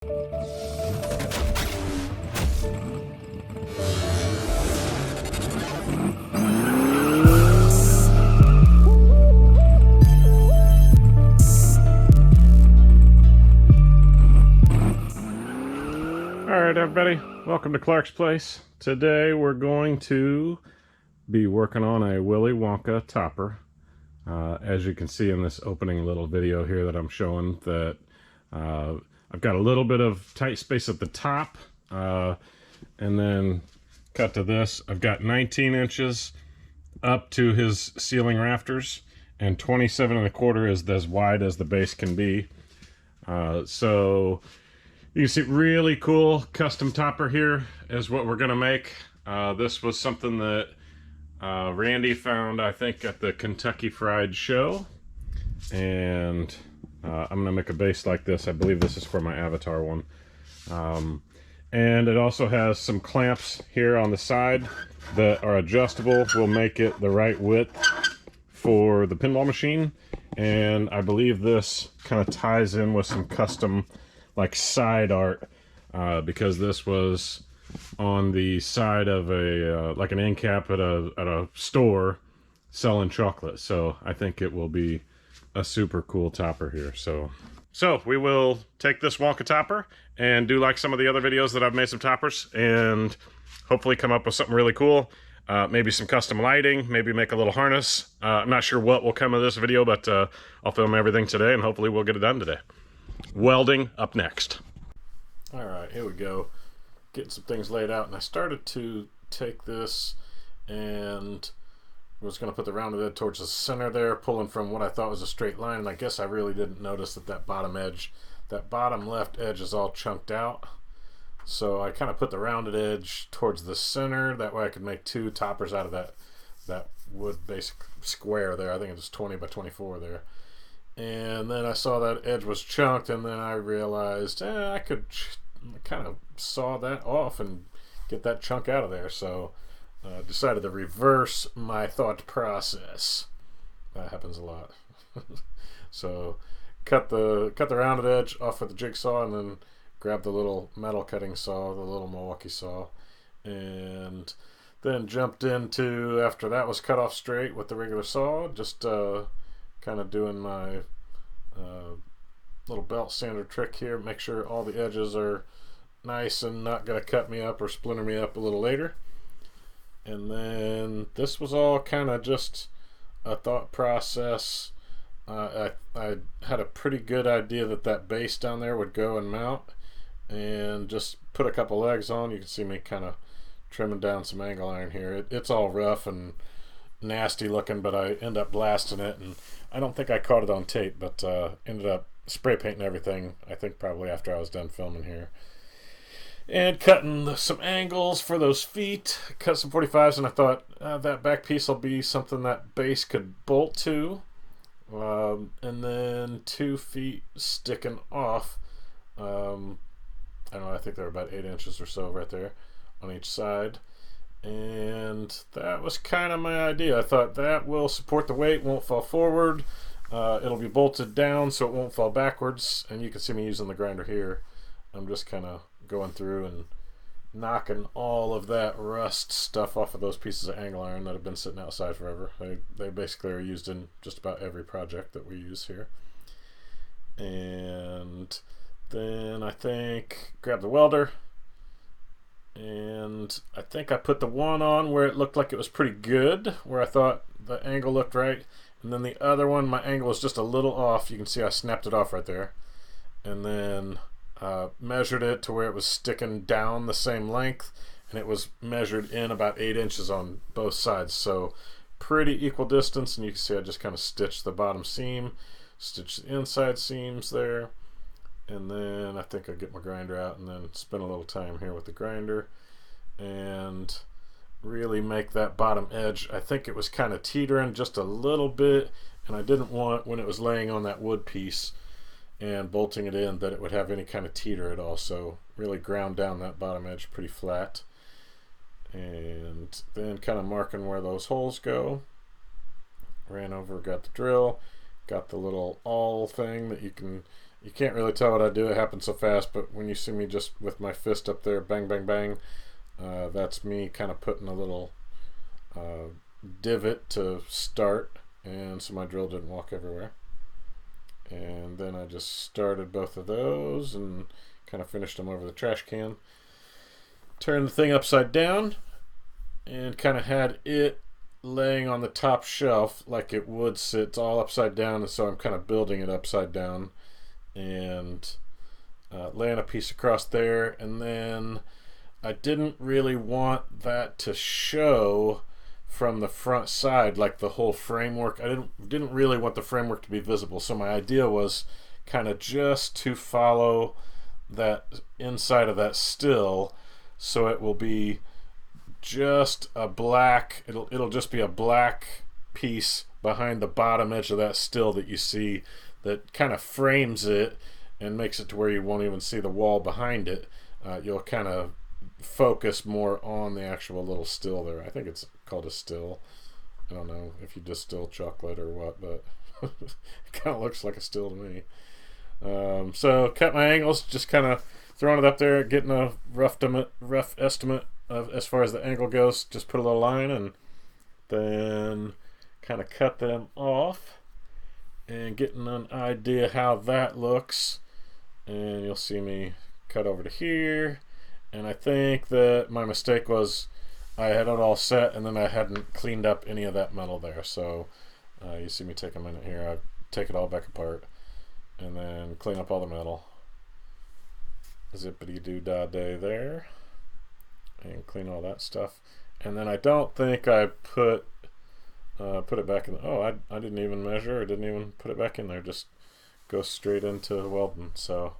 Alright everybody, welcome to ClarksPlace. Today we're going to be working on a Willy Wonka topper. As you can see in this opening little video here that I'm showing, that I've got a little bit of tight space at the top, and then cut to this. I've got 19 inches up to his ceiling rafters, and 27 1/4 is as wide as the base can be. So you can see, really cool custom topper here is what we're gonna make. This was something that Randy found, I think, at the Kentucky Fried Show, and I'm gonna make a base like this. I believe this is for my avatar one. And it also has some clamps here on the side that are adjustable. Will make it the right width for the pinball machine, and I believe this kind of ties in with some custom like side art, because this was on the side of a like an end cap at a store selling chocolate. So I think it will be a super cool topper here. So we will take this Wonka topper and do like some of the other videos that I've made some toppers, and hopefully come up with something really cool. Maybe some custom lighting, maybe make a little harness. I'm not sure what will come of this video, but I'll film everything today, and hopefully we'll get it done today. Welding up next. All right, here we go. Getting some things laid out, and I started to take this and was going to put the rounded edge towards the center there, pulling from what I thought was a straight line, and I guess I really didn't notice that bottom edge, that bottom left edge is all chunked out. So I kind of put the rounded edge towards the center, that way I could make two toppers out of that wood basic square there. I think it was 20 by 24 there. And then I saw that edge was chunked, and then I realized I could kind of saw that off and get that chunk out of there. So decided to reverse my thought process. That happens a lot. So cut the rounded edge off with the jigsaw, and then grab the little metal cutting saw, the little Milwaukee saw, and then jumped into, after that was cut off straight with the regular saw, just kind of doing my little belt sander trick here, make sure all the edges are nice and not going to cut me up or splinter me up a little later. And then this was all kind of just a thought process. I had a pretty good idea that base down there would go and mount, and just put a couple legs on. You can see me kind of trimming down some angle iron here. It's all rough and nasty looking, but I end up blasting it, and I don't think I caught it on tape, but ended up spray painting everything, I think probably after I was done filming here, and cutting some angles for those feet. Cut some 45s, and I thought that back piece will be something that base could bolt to, and then 2 feet sticking off. I don't know, I think they're about 8 inches or so right there on each side. And that was kind of my idea. I thought that will support the weight, won't fall forward. It'll be bolted down so it won't fall backwards. And you can see me using the grinder here. I'm just kind of going through and knocking all of that rust stuff off of those pieces of angle iron that have been sitting outside forever. They basically are used in just about every project that we use here. And then I think grab the welder, and I think I put the one on where it looked like it was pretty good, where I thought the angle looked right, and then the other one, my angle was just a little off. You can see I snapped it off right there, and then measured it to where it was sticking down the same length, and it was measured in about 8 inches on both sides, so pretty equal distance. And you can see I just kind of stitched the bottom seam, stitched the inside seams there. And then I think I'll get my grinder out and then spend a little time here with the grinder and really make that bottom edge. I think it was kind of teetering just a little bit, and I didn't want, when it was laying on that wood piece and bolting it in, that it would have any kind of teeter at all. So really ground down that bottom edge pretty flat, and then kind of marking where those holes go. Ran over, got the drill, got the little awl thing that you can You can't really tell what I do. It happens so fast, but when you see me just with my fist up there, bang, bang, bang, that's me kind of putting a little divot to start, and so my drill didn't walk everywhere. And then I just started both of those and kind of finished them over the trash can. Turned the thing upside down and kind of had it laying on the top shelf like it would sit. It's all upside down, and so I'm kind of building it upside down and laying a piece across there. And then I didn't really want that to show from the front side, like the whole framework. I didn't really want the framework to be visible, so my idea was kind of just to follow that inside of that still, so it will be just a black, it'll just be a black piece behind the bottom edge of that still that you see, that kind of frames it and makes it to where you won't even see the wall behind it. You'll kind of focus more on the actual little still there. I think it's called a still. I don't know if you distill chocolate or what, but it kind of looks like a still to me. So cut my angles, just kind of throwing it up there, getting a rough estimate of as far as the angle goes. Just put a little line and then kind of cut them off and getting an idea how that looks. And you'll see me cut over to here. And I think that my mistake was I had it all set and then I hadn't cleaned up any of that metal there. So you see me take a minute here. I take it all back apart and then clean up all the metal. Zippity-doo-dah-day there. And clean all that stuff. And then I don't think I put it back in. Oh, I didn't even measure. I didn't even put it back in there. Just go straight into welding. So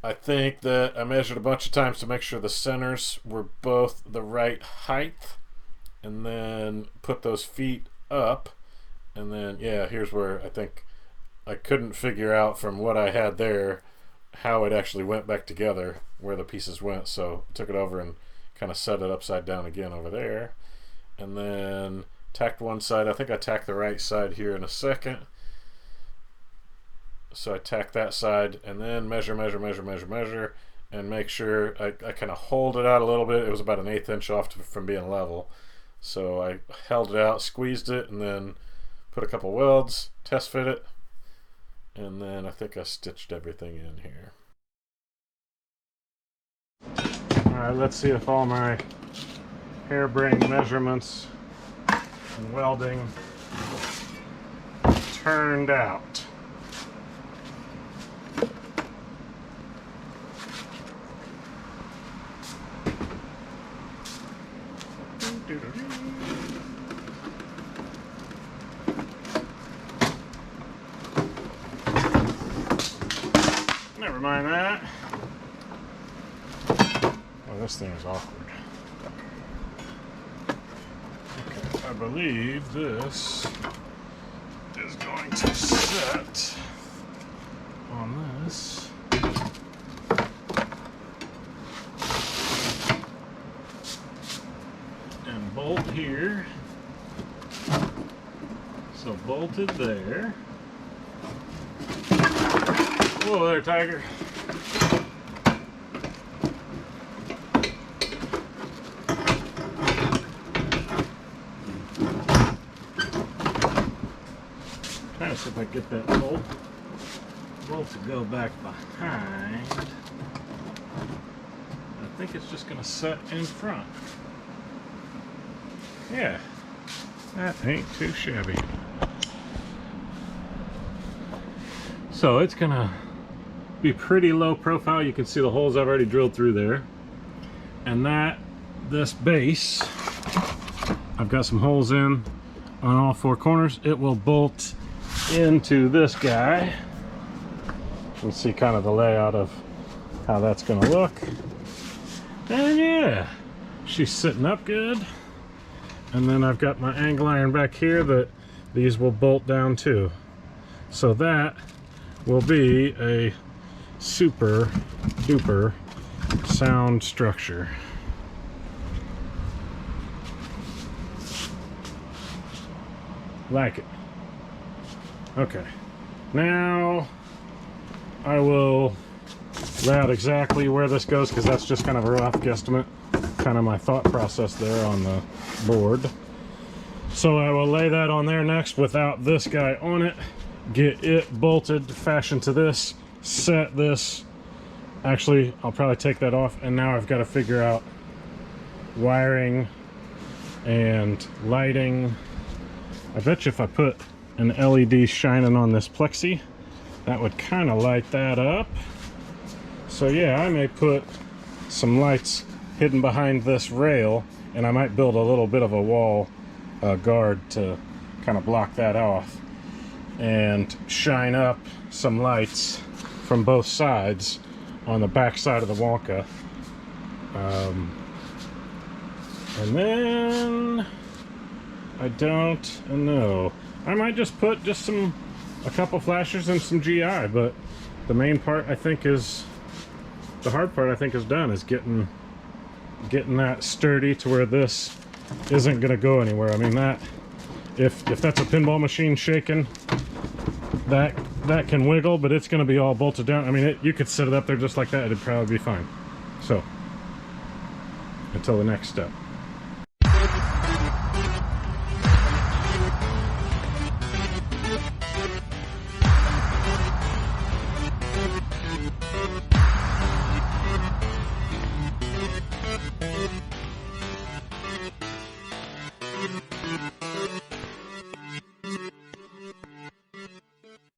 I think that I measured a bunch of times to make sure the centers were both the right height, and then put those feet up. And then, yeah, here's where I think I couldn't figure out from what I had there how it actually went back together, where the pieces went. So I took it over and kind of set it upside down again over there. And then tacked one side. I think I tacked the right side here in a second. So I tack that side and then measure, and make sure I kind of hold it out a little bit. It was about an 1/8 inch off from being level. So I held it out, squeezed it, and then put a couple welds, test fit it, and then I think I stitched everything in here. Alright, let's see if all my harebrained measurements and welding turned out. Never mind that. Oh, this thing is awkward. Okay, I believe this is going to set on this. And bolt here. So bolted there. Whoa there, Tiger. Trying to see if I can get that bolt to go back behind. I think it's just going to set in front. Yeah, that ain't too shabby. So it's going to be pretty low profile. You can see the holes I've already drilled through there. And this base, I've got some holes in on all four corners. It will bolt into this guy. You can see kind of the layout of how that's going to look. And yeah, she's sitting up good. And then I've got my angle iron back here that these will bolt down to. So that will be a super duper sound structure. Like it. Okay. Now I will lay out exactly where this goes, because that's just kind of a rough guesstimate, kind of my thought process there on the board. So I will lay that on there next without this guy on it, get it bolted, fashioned to this, set this. Actually, I'll probably take that off, and now I've got to figure out wiring and lighting. I bet you if I put an LED shining on this plexi, that would kind of light that up. So yeah, I may put some lights hidden behind this rail, and I might build a little bit of a wall guard to kind of block that off, and shine up some lights from both sides on the back side of the Wonka. And then I don't know. I might just put a couple flashers and some GI, but the main part I think is, the hard part I think is done, is getting that sturdy to where this isn't gonna go anywhere. I mean, that if that's a pinball machine shaking, that can wiggle, but it's gonna be all bolted down. I mean, you could set it up there just like that, it'd probably be fine. So until the next step.